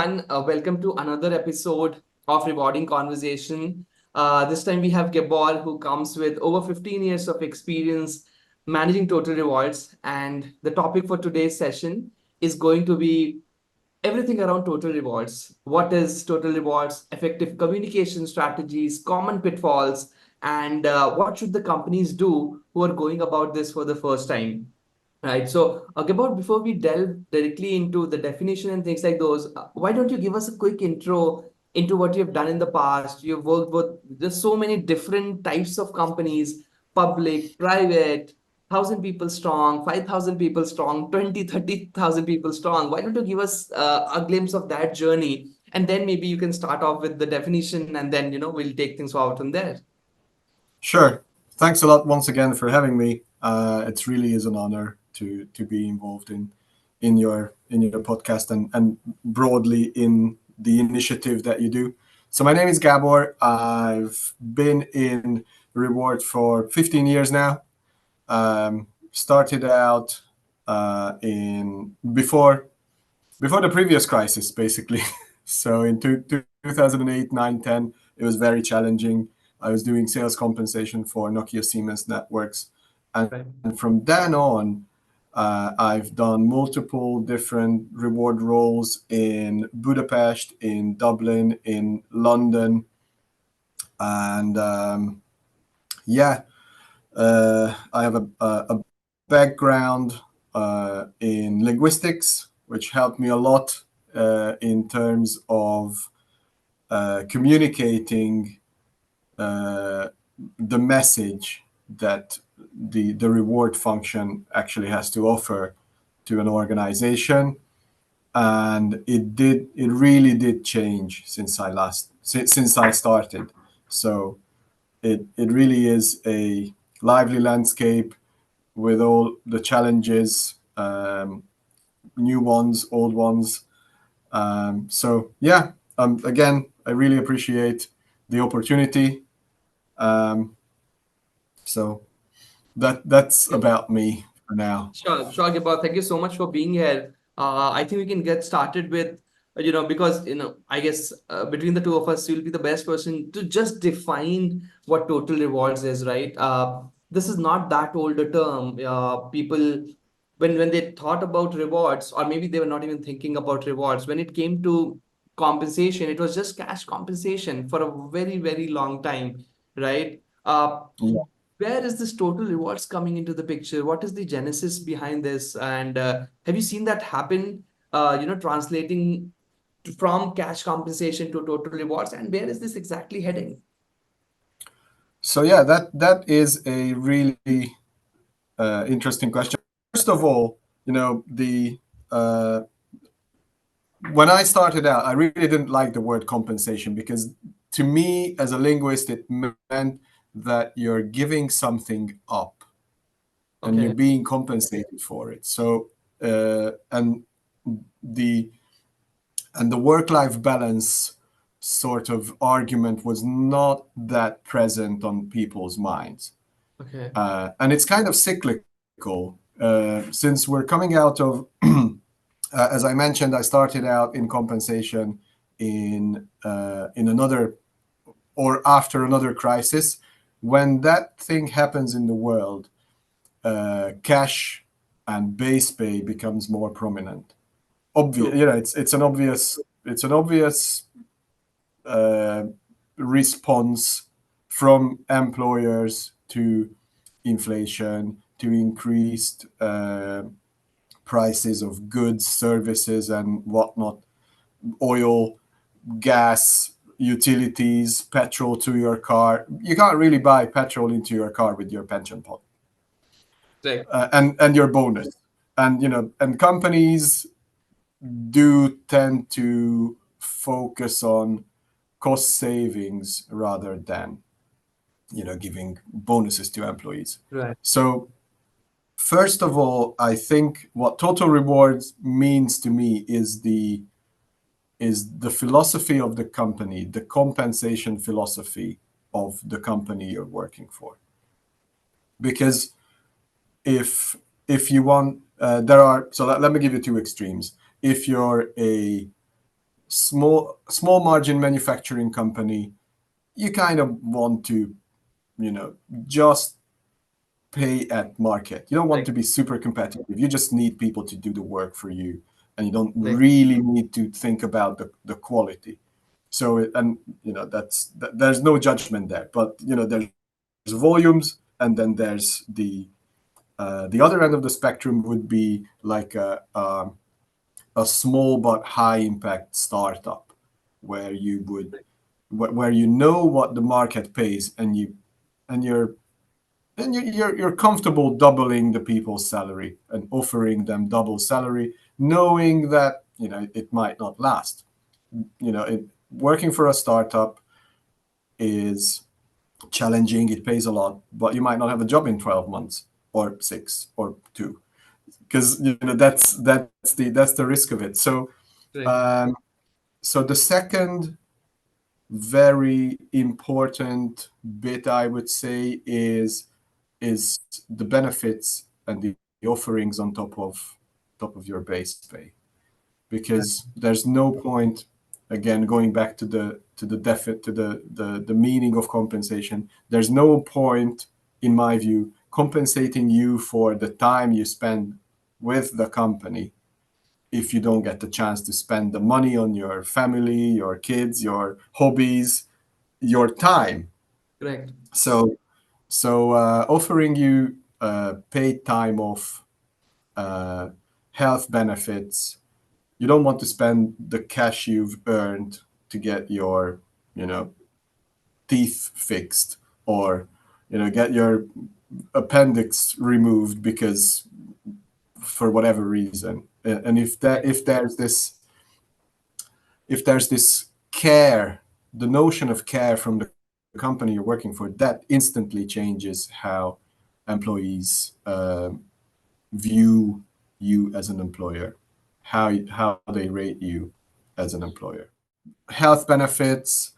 everyone. Welcome to another episode of Rewarding Conversation. This time we have Gabor, who comes with over 15 years of experience managing total rewards. And the topic for today's session is going to be everything around total rewards. What is total rewards, effective communication strategies, common pitfalls, and what should the companies do who are going about this for the first time? Right. So, Gabor, before we delve directly into the definition and things like those, why don't you give us a quick intro into what you've done in the past? You've worked with there's so many different types of companies, public, private, 1,000 people strong, 5,000 people strong, 20, 30,000 people strong. Why don't you give us a glimpse of that journey? And then maybe you can start off with the definition and then, we'll take things forward from there. Sure. Thanks a lot once again for having me. It really is an honor to be involved in your podcast and broadly in the initiative that you do. So my name is Gabor. I've been in Reward for 15 years now. Started out in before the previous crisis, basically. So in 2008, 9, 10, it was very challenging. I was doing sales compensation for Nokia Siemens networks. And Right. from then on, I've done multiple different reward roles in Budapest, in Dublin, in London. And I have a background in linguistics, which helped me a lot in terms of communicating the message that the reward function actually has to offer to an organization. And it really did change since I started. So it really is a lively landscape with all the challenges, new ones, old ones. Again, I really appreciate the opportunity. Um, so that's about me for now. Sure, Gabor. Thank you so much for being here. I think we can get started with, because, I guess between the two of us, you'll be the best person to just define what total rewards is, right? This is not that old a term. People, when they thought about rewards, or maybe they were not even thinking about rewards, when it came to compensation, it was just cash compensation for a very, very long time, right? Yeah. Where is this total rewards coming into the picture? What is the genesis behind this? And have you seen that happen? Translating from cash compensation to total rewards, and where is this exactly heading? So yeah, that is a really interesting question. First of all, the when I started out, I really didn't like the word compensation because to me, as a linguist, it meant that you're giving something up and you're Okay. being compensated for it. So the and the work-life balance sort of argument was not that present on people's minds. Okay. And it's kind of cyclical. Since we're coming out of, as I mentioned, I started out in compensation in another or after another crisis. When that thing happens in the world, cash and base pay becomes more prominent. Obvious, True. it's an obvious uh, response from employers to inflation, to increased prices of goods, services, and whatnot, oil, gas, utilities, petrol to your car. You can't really buy petrol into your car with your pension pot Right. and your bonus. And companies do tend to focus on cost savings rather than giving bonuses to employees. Right. So first of all, I think what total rewards means to me is the philosophy of the company, the compensation philosophy of the company you're working for. Because if you want, let me give you two extremes. If you're a small margin manufacturing company, you kind of want to, just pay at market. You don't want to Correct. be super competitive. You just need people to do the work for you, and you don't Correct. really need to think about the quality. So, and there's no judgment there, but there's volumes, and then there's the other end of the spectrum would be like a small but high impact startup where where you know what the market pays, and you're comfortable doubling the people's salary and offering them double salary, knowing that it might not last. Working for a startup is challenging. It pays a lot, but you might not have a job in 12 months or 6 or 2, because that's the risk of it. So Correct. um, so the second very important bit, I would say, is the benefits and the offerings on top of your base pay, because there's no point, again, going back to the meaning of compensation. There's no point, in my view, compensating you for the time you spend with the company if you don't get the chance to spend the money on your family, your kids, your hobbies, your time. Correct. So offering you paid time off, uh, health benefits. You don't want to spend the cash you've earned to get your, you know, teeth fixed, or get your appendix removed because for whatever reason. And Correct. if there's this care, the notion of care from the company you're working for, that instantly changes how employees view you as an employer, how they rate you as an employer. Health benefits,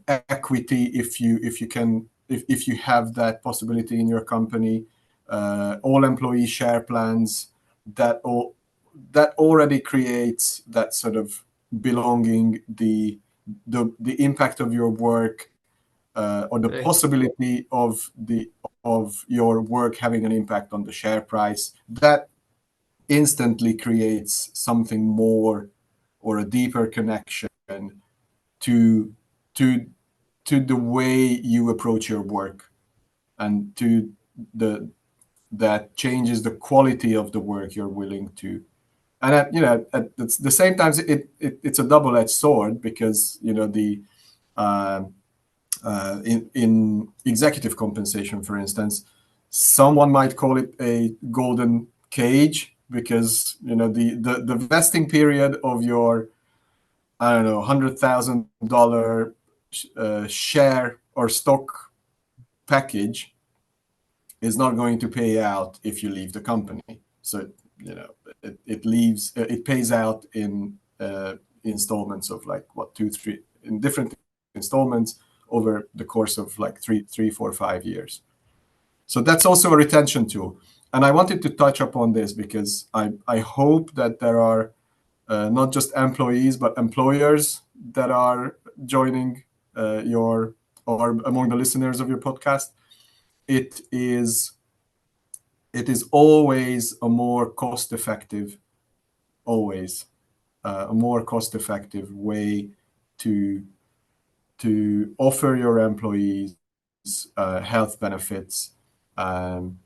equity, if you have that possibility in your company, all employee share plans, that that already creates that sort of belonging, the impact of your work, or the Correct. possibility of your work having an impact on the share price. That instantly creates something more, or a deeper connection to to to the way you approach your work, and to the that changes the quality of the work you're willing to. And at the same time, it's a double-edged sword, because uh, in executive compensation, for instance, someone might call it a golden cage, because the vesting period of your, I don't know, $100,000 share or stock package is not going to pay out if you leave the company. So it pays out in installments of, like, what, 2 3 in different installments over the course of, like, 3 4 5 years. So that's also a retention tool. And I wanted to touch upon this because I hope that there are not just employees but employers that are joining your or among the listeners of your podcast. It is it is always a more cost effective, always a more cost effective way to offer your employees health benefits, um,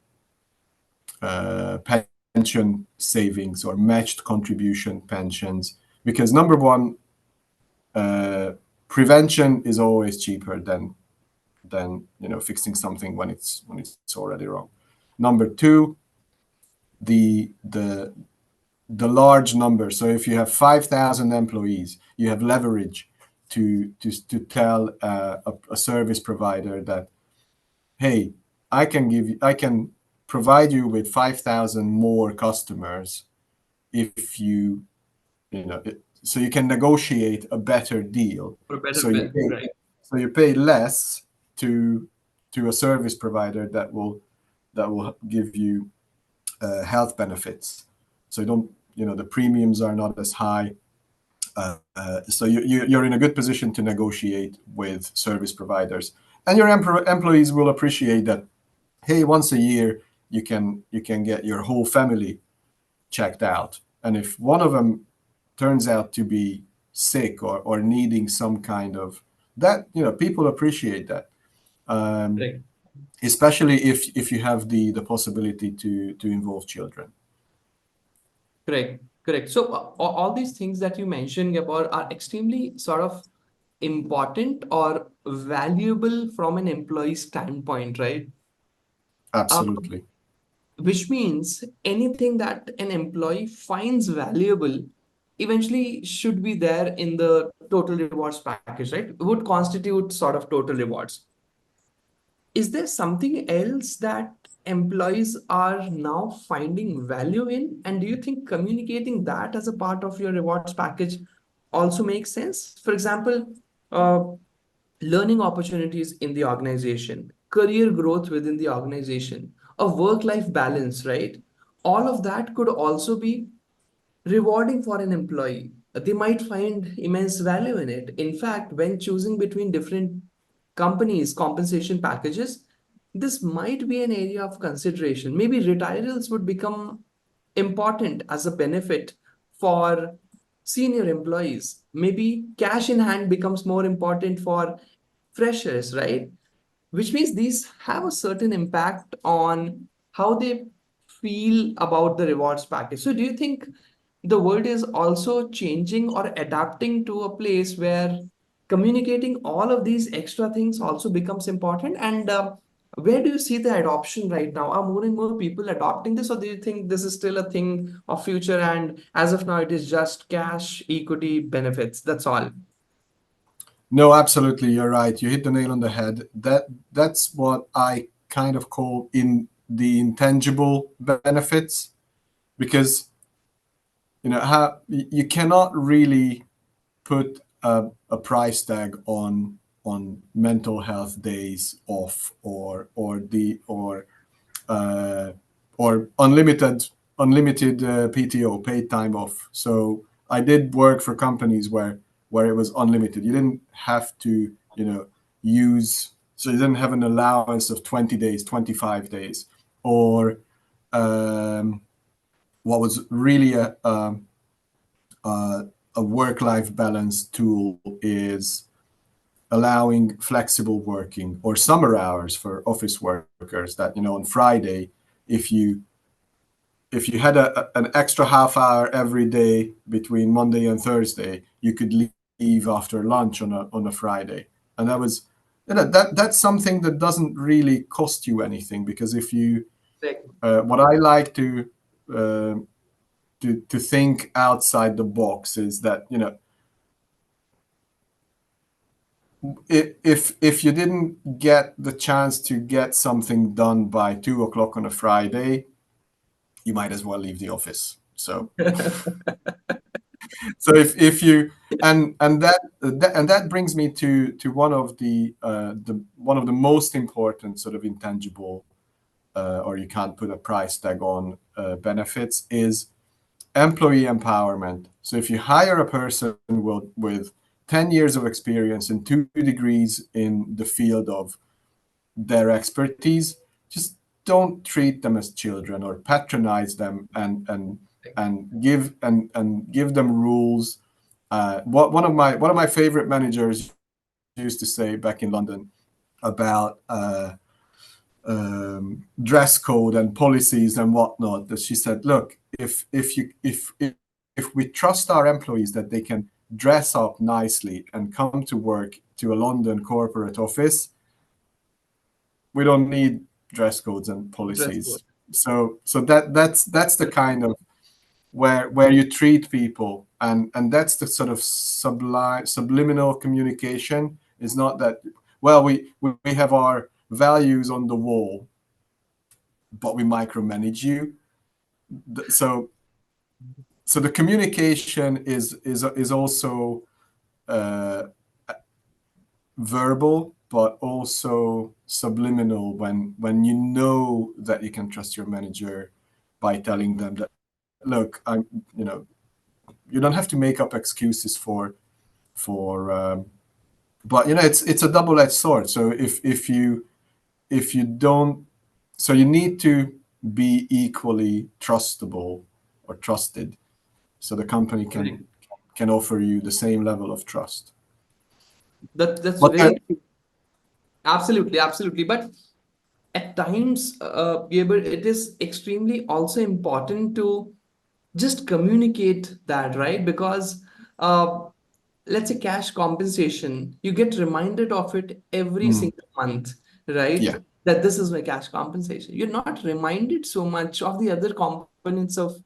pension savings, or matched contribution pensions. Because number one, prevention is always cheaper than fixing something when it's already wrong. Number two, the the large number. So if you have 5,000 employees, you have leverage to tell a service provider that, hey, I can provide you with 5,000 more customers if so you can negotiate a better deal. For a better So you bill. pay, Right. so you pay less to a service provider that will give you health benefits. So you don't, the premiums are not as high. So you're in a good position to negotiate with service providers, and your employees will appreciate that. Hey, once a year you can get your whole family checked out, and if one of them turns out to be sick or needing some kind of that, people appreciate that, um, Correct. especially if you have the possibility to involve children. Correct. Correct. So all these things that you mentioned, Gabor, are extremely sort of important or valuable from an employee standpoint, right? Um, Absolutely. which means anything that an employee finds valuable eventually should be there in the total rewards package, right? Would constitute sort of total rewards. Is there something else that employees are now finding value in? And do you think communicating that as a part of your rewards package also makes sense? For example, uh, learning opportunities in the organization, career growth within the organization, a work life balance, right? All of that could also be rewarding for an employee. They might find immense value in it. In fact, when choosing between different companies' compensation packages, this might be an area of consideration. Maybe retireals would become important as a benefit for senior employees. Maybe cash in hand becomes more important for freshers, right? Which means these have a certain impact on how they feel about the rewards package. So, do you think the world is also changing or adapting to a place where communicating all of these extra things also becomes important? And where do you see the adoption right now? Are more and more people adopting this, or do you think this is still a thing of future? And as of now, it is just cash, equity, benefits. That's all. No, absolutely, you're right. You hit the nail on the head. That's what I kind of call in the intangible benefits, because how you cannot really put a price tag on mental health days off, uh, or unlimited PTO, paid time off. So I did work for companies where it was unlimited. You didn't have to use, so you didn't have an allowance of 20 days, 25 days, or um, what was really a, a work-life balance tool is allowing flexible working or summer hours for office workers, that on Friday, if you had an extra half hour every day between Monday and Thursday, you could leave after lunch on a Friday. And that was that's something that doesn't really cost you anything, because if you Correct. what I like uh, to think outside the box is that if you didn't get the chance to get something done by 2 o'clock on a Friday, you might as well leave the office. So if you and that brings me to one of the most important sort of intangible, or you can't put a price tag on, benefits, is employee empowerment. So if you hire a person with 10 years of experience and 2 degrees in the field of their expertise, just don't treat them as children or patronize them, and give them rules. One of my favorite managers used to say back in London about dress code and policies and whatnot, that she said, look, if we trust our employees that they can dress up nicely and come to work to a London corporate office, we don't need dress codes and Dress code. policies. So that's the kind of where you treat people, and that's the sort of subliminal communication. Is not that, well, we have our values on the wall, but we micromanage you. So the communication is also uh, verbal, but also subliminal, when you know that you can trust your manager by telling them that, look, you don't have to make up excuses for but it's a double-edged sword. So if you don't, so you need to be equally trustable or trusted, so the company Right. can offer you the same level of trust. That's But very true. Absolutely, absolutely. But at times, Gabriel, it is extremely also important to just communicate that, right? Because uh, let's say cash compensation, you get reminded of it every mm, single month, right? yeah, That this is my cash compensation. You're not reminded so much of the other components of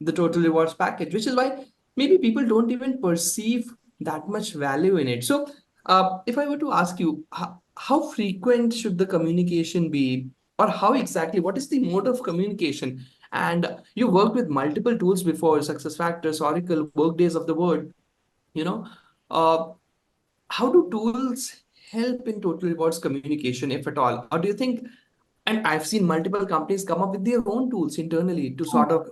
the total rewards package, which is why maybe people don't even perceive that much value in it. So, if I were to ask you, how frequent should the communication be, or how exactly, what is the mode of communication? And you worked with multiple tools before, success factors, Oracle, Workdays of the world, you know. Uh, how do tools help in total rewards communication, if at all? Or do you think, and I've seen multiple companies come up with their own tools internally to sort of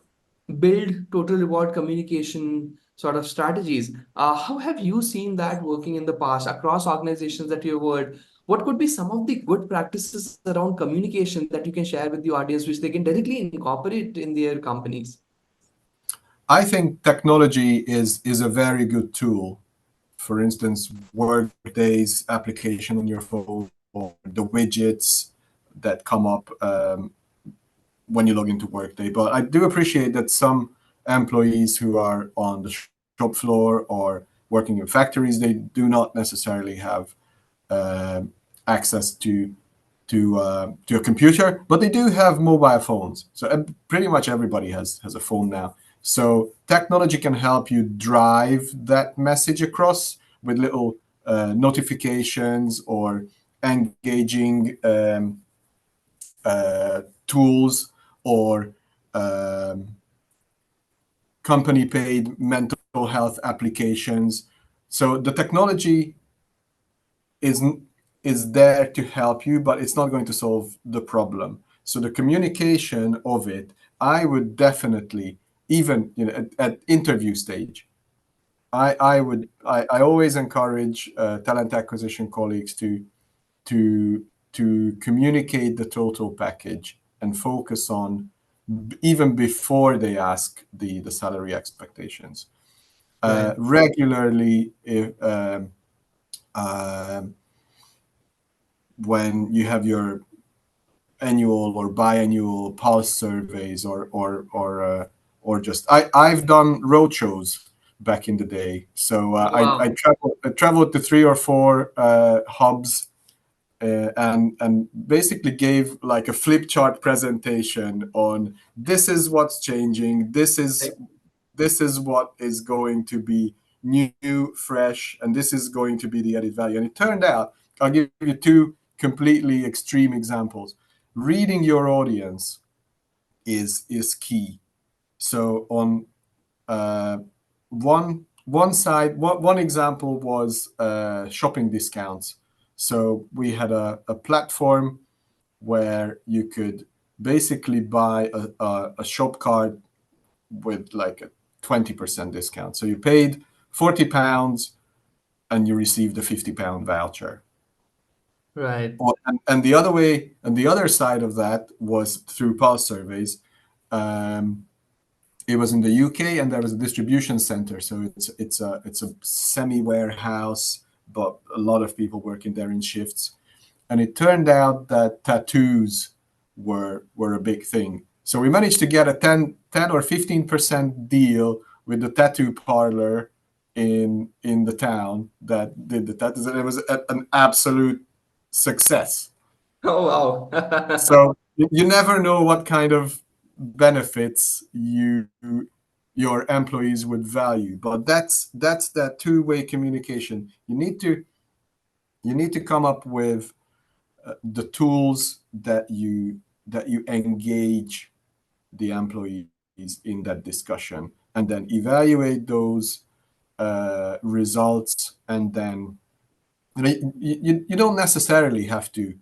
build total reward communication sort of strategies. How have you seen that working in the past across organizations that you've worked? What could be some of the good practices around communication that you can share with the audience, which they can directly incorporate in their companies? I think technology is a very good tool. For instance, Workday's application on your phone, or the widgets that come up when you log into Workday. But I do appreciate that some employees who are on the shop floor or working in factories, they do not necessarily have uh, access to a computer, but they do have mobile phones. So pretty much everybody has a phone now. So technology can help you drive that message across with little notifications or engaging tools or um, company paid mental health applications. So the technology is is there to help you, but it's not going to solve the problem. So the communication of it, I would definitely, even at interview stage, I always encourage talent acquisition colleagues to to communicate the total package and focus on even before they ask the salary expectations. Right. Regularly, if, um, when you have your annual or biannual pulse surveys or just I've done roadshows back in the day. So Oh, wow. I traveled to three or four hubs and basically gave like a flip chart presentation on this is what's changing, Right. this is what is going to be new, fresh, and this is going to be the added value. And it turned out, I'll give you two completely extreme examples. Reading your audience is key. So on uh, one side, one example was shopping discounts. So we had a platform where you could basically buy a shop card with like a 20% discount. So you paid £40 and you received a £50 voucher. Right. And the other way, and the other side of that was through pulse surveys. Um, it was in the UK, and there was a distribution center. So it's a semi warehouse, but a lot of people working there in shifts. And it turned out that tattoos were a big thing. So we managed to get a 10 or 15% deal with the tattoo parlor in the town that did the tattoos, and it was an absolute success. Oh, wow. So you never know what kind of benefits your employees would value, but that's that two-way communication. You need to come up with the tools that you engage the employees in that discussion, and then evaluate those results, and then you don't necessarily have to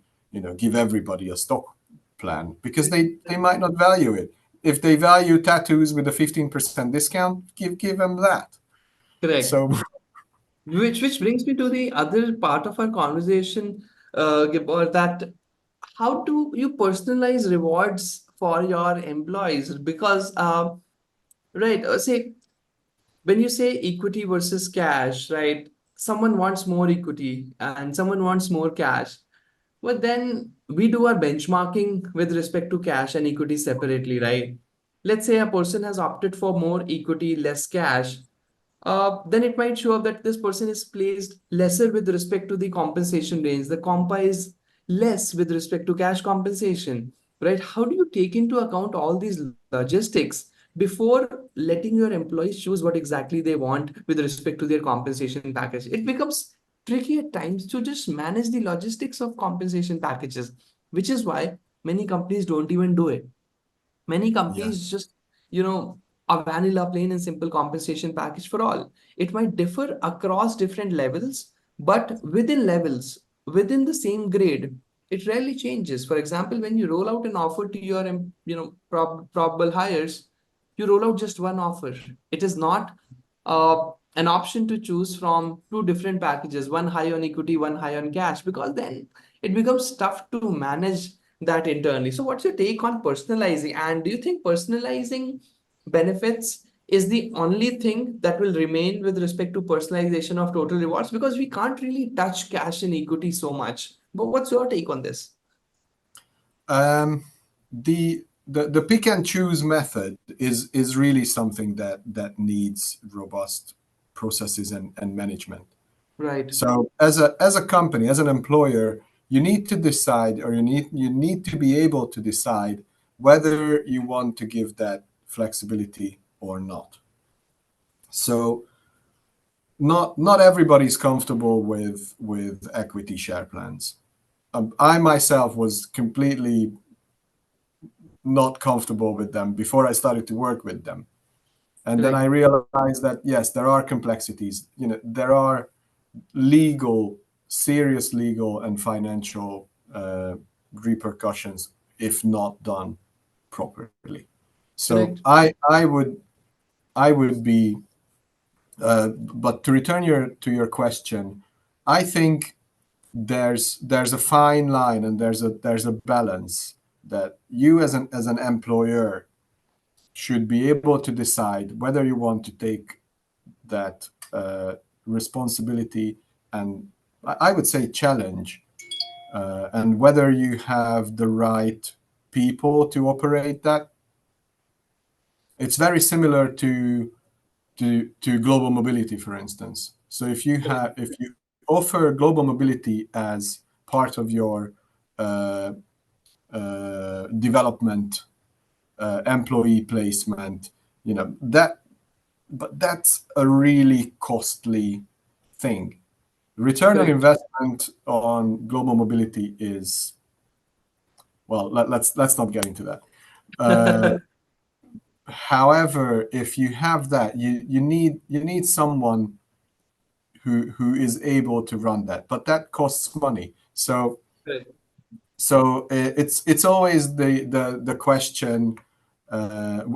give everybody a stock plan because they might not value it. if they value tattoos with a 15% discount, give them that. Correct. So Which brings me to the other part of our conversation, Gibor, that how do you personalize rewards for your employees? Because right, say when you say equity versus cash, right? Someone wants more equity and someone wants more cash. But then we do our benchmarking with respect to cash and equity separately, right? Let's say a person has opted for more equity, less cash. Then it might show up that this person is placed lesser with respect to the compensation range. The compa is less with respect to cash compensation, right? How do you take into account all these logistics before letting your employees choose what exactly they want with respect to their compensation package? It becomes tricky at times to just manage the logistics of compensation packages, which is why many companies don't even do it. Many yeah. companies just, a vanilla plain and simple compensation package for all. It might differ across different levels, but within levels, within the same grade, it rarely changes. For example, when you roll out an offer to your probable hires, you roll out just one offer. It is not an option to choose from two different packages, one high on equity, one high on cash, because then it becomes tough to manage that internally. So, what's your take on personalizing? And do you think personalizing benefits is the only thing that will remain with respect to personalization of total rewards? Because we can't really touch cash and equity so much. But what's your take on this? Um, the pick and choose method is really something that needs robust processes and management. Right, So as a company, as an employer, you need to decide, or you need to be able to decide whether you want to give that flexibility or not. So not everybody's comfortable with equity share plans. I myself was completely not comfortable with them before I started to work with them. And then I correct, realized that yes, there are complexities. There are legal, serious legal and financial repercussions if not done properly. So correct, I would be, but to return to your question, I think there's a fine line and there's a balance that you as an employer should be able to decide whether you want to take that responsibility and I would say challenge, and whether you have the right people to operate that. It's very similar to global mobility, for instance. So if you offer global mobility as part of your uh, development, employee placement, that but that's a really costly thing. Return on correct. investment on global mobility is, well, let's not get into that. Uh, However, if you have that, you need someone who is able to run that, but that costs money. So Correct. it's always the question.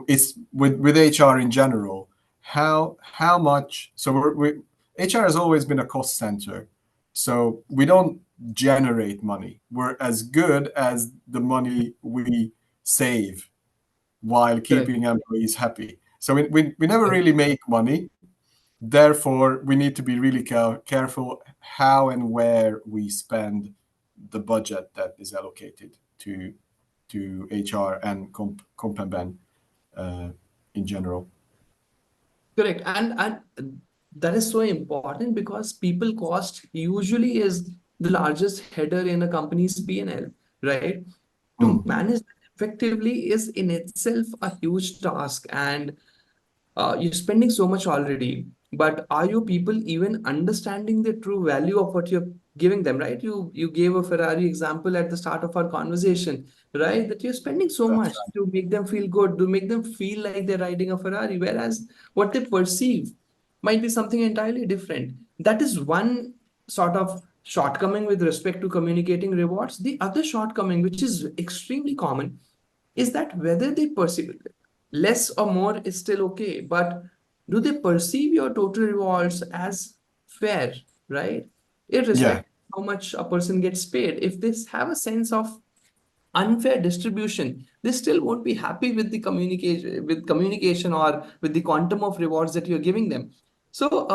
It's with HR in general. How much? So HR has always been a cost center. So we don't generate money. We're as good as the money we save while Correct. keeping employees happy. So we never Correct. really make money. Therefore, we need to be really careful how and where we spend the budget that is allocated to HR and comp and ben uh, in general. Correct. And that is so important because people cost usually is the largest header in a company's P&L, right? To Mm, manage that effectively is in itself a huge task. And you're spending so much already, but are you people even understanding the true value of what you're giving them, right? You gave a Ferrari example at the start of our conversation, right? That you're spending so that's much to make them feel good, to make them feel like they're riding a Ferrari, whereas what they perceive might be something entirely different. That is one sort of shortcoming with respect to communicating rewards. The other shortcoming, which is extremely common, is that whether they perceive less or more is still okay, but do they perceive your total rewards as fair, right? Yeah, Irrespective of how much a person gets paid, if they have a sense of unfair distribution, they still won't be happy with the communication or with the quantum of rewards that you're giving them. So,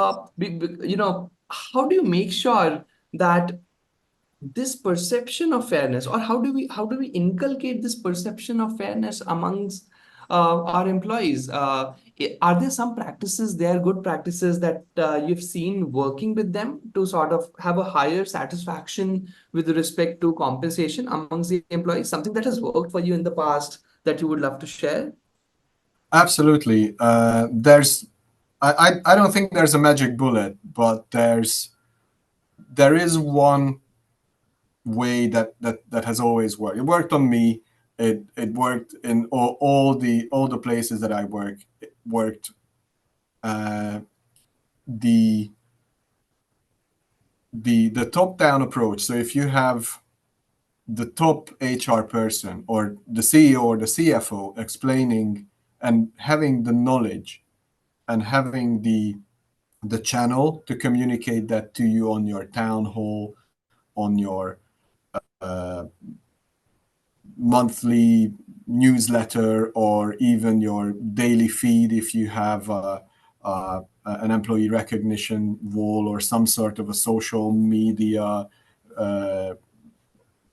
how do you make sure that this perception of fairness, or how do we inculcate this perception of fairness amongst our employees? Are there some practices, there good practices that you've seen working with them to sort of have a higher satisfaction with respect to compensation amongst the employees, something that has worked for you in the past that you would love to share? absolutely. I don't think there's a magic bullet, but there is one way that has always worked. It worked on me. It worked in all the places that I work. It worked. Uh, the the top down approach. So if you have the top HR person or the CEO or the CFO explaining and having the knowledge and having the channel to communicate that to you on your town hall, on your uh, monthly newsletter, or even your daily feed if you have an employee recognition wall or some sort of a social media, uh,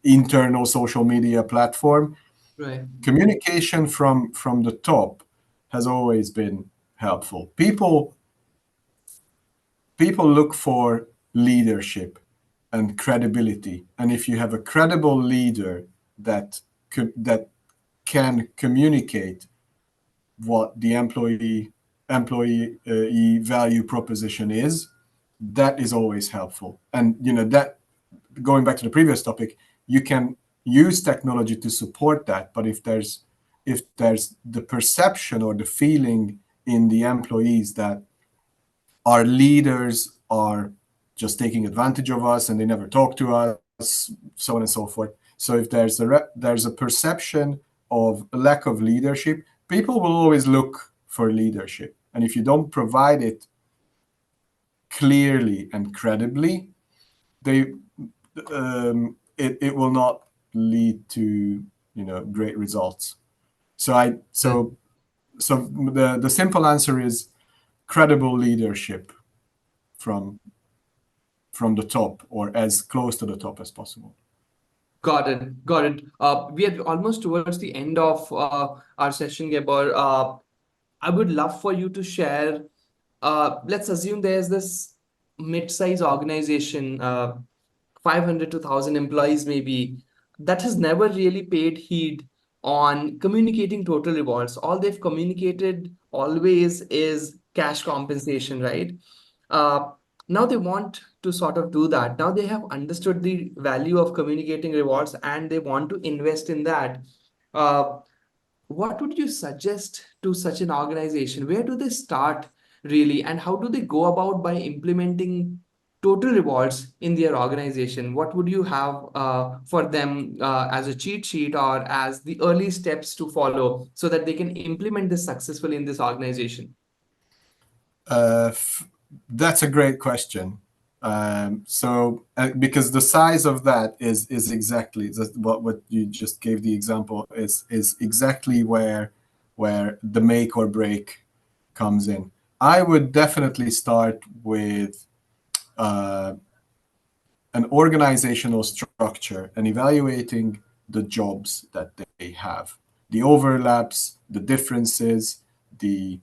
internal social media platform. Right. Communication from the top has always been helpful. People look for leadership and credibility, and if you have a credible leader that can communicate what the employee value proposition is, that is always helpful. And that, going back to the previous topic, you can use technology to support that, but if there's the perception or the feeling in the employees that our leaders are just taking advantage of us and they never talk to us, so on and so forth. So if there's a perception of a lack of leadership, people will always look for leadership, and if you don't provide it clearly and credibly, they it will not lead to great results. So I so so the simple answer is credible leadership from from the top, or as close to the top as possible. Got it. Got it. We are almost towards the end of our session, Gabor. I would love for you to share. Let's assume there's this mid-size organization, 500 to 1,000 employees maybe, that has never really paid heed on communicating total rewards. All they've communicated always is cash compensation, right? Uh, Now they want to sort of do that. Now they have understood the value of communicating rewards and they want to invest in that. Uh, what would you suggest to such an organization? Where do they start really, and how do they go about by implementing total rewards in their organization? What would you have for them as a cheat sheet or as the early steps to follow so that they can implement this successfully in this organization? Uh, f- that's a great question. Because the size of that is exactly what you just gave the example is exactly where the make or break comes in. I would definitely start with uh, an organizational structure and evaluating the jobs that they have, the overlaps, the differences, the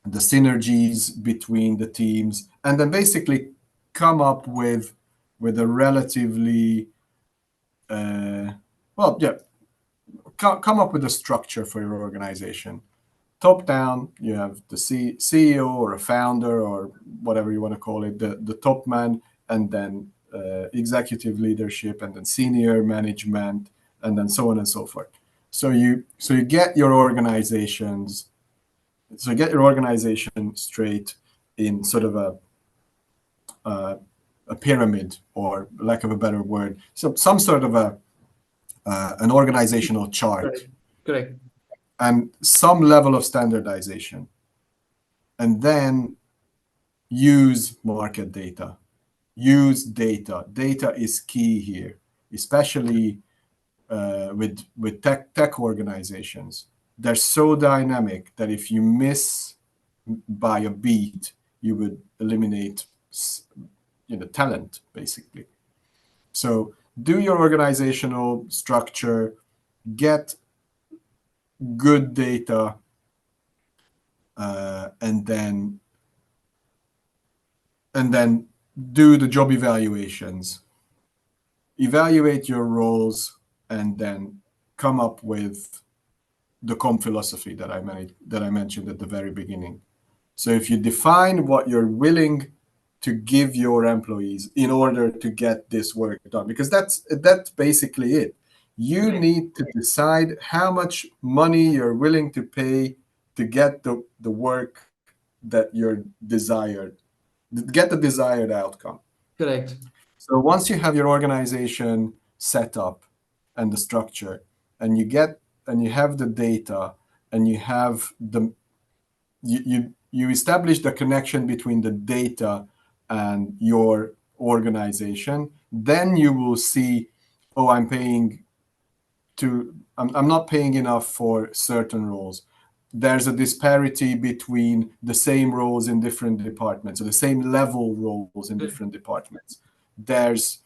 the synergies between the teams, and then basically come up with a relatively well, yeah, come up with a structure for your organization. Top down, you have the CEO or a founder or whatever you want to call it, the top man, and then executive leadership, and then senior management, and then so on and so forth. So you get your organization straight in sort of uh, a pyramid, or lack of a better word, so some sort of an organizational Right. chart. Correct. and some level of standardization, and then use market data. Use data. Data is key here, especially with tech organizations. They're so dynamic that if you miss by a beat, you would eliminate talent basically. So do your organizational structure, get good data, and then do the job evaluations. Evaluate your roles, and then come up with the comp philosophy that I mentioned at the very beginning. So if you define what you're willing to give your employees in order to get this work done, because that's basically it. You Correct. need to decide how much money you're willing to pay to get the work that you're desired, get the desired outcome. Correct. So once you have your organization set up and the structure, and you have the data, and you establish the connection between the data and your organization, then you will see, oh, I'm not paying enough for certain roles. There's a disparity between the same roles in different departments, or the same level roles in different Correct. departments. There's,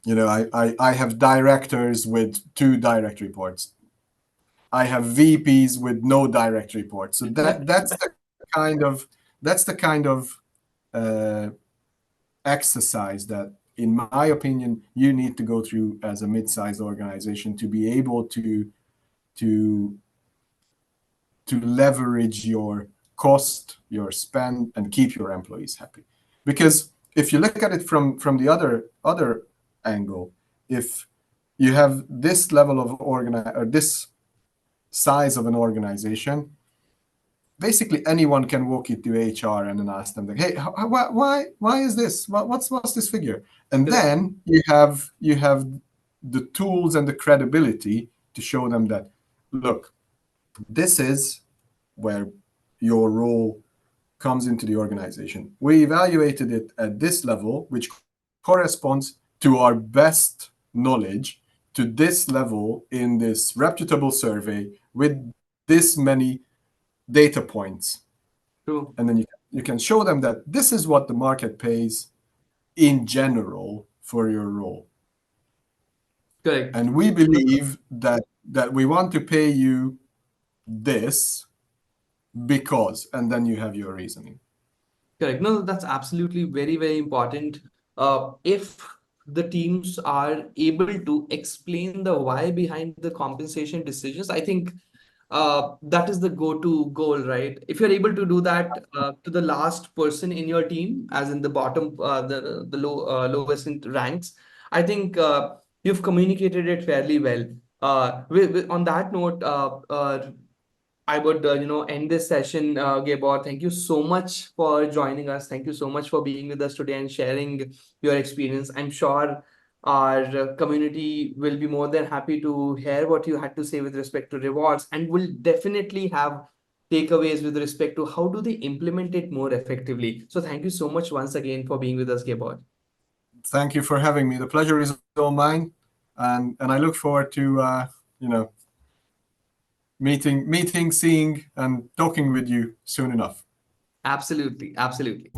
I have directors with two direct reports. I have VPs with no direct reports. So that's the kind of uh, exercise that, in my opinion, you need to go through as a mid-sized organization to be able to to leverage your cost, your spend, and keep your employees happy. Because if you look at it from the other angle, if you have this level of or this size of an organization, basically anyone can walk into HR and then ask them, like, "Hey, why is this? What's this figure?" And Correct. then you have the tools and the credibility to show them that, look, this is where your role comes into the organization. We evaluated it at this level, which corresponds to our best knowledge, to this level in this reputable survey with this many data points. True. And then you can show them that this is what the market pays in general for your role. Correct. And we believe that we want to pay you this because, and then you have your reasoning. Correct. No, that's absolutely very, very important. If the teams are able to explain the why behind the compensation decisions, I think that is the go-to goal, right? If you're able to do that to the last person in your team, as in the bottom, the lowest in ranks, I think you've communicated it fairly well. On that note, I would, end this session, Gabor. Thank you so much for joining us. Thank you so much for being with us today and sharing your experience. I'm sure our community will be more than happy to hear what you had to say with respect to rewards, and will definitely have takeaways with respect to how do they implement it more effectively. So thank you so much once again for being with us, Gabor. Thank you for having me. The pleasure is all mine, and I look forward to you know meeting, seeing, and talking with you soon enough. Absolutely, absolutely.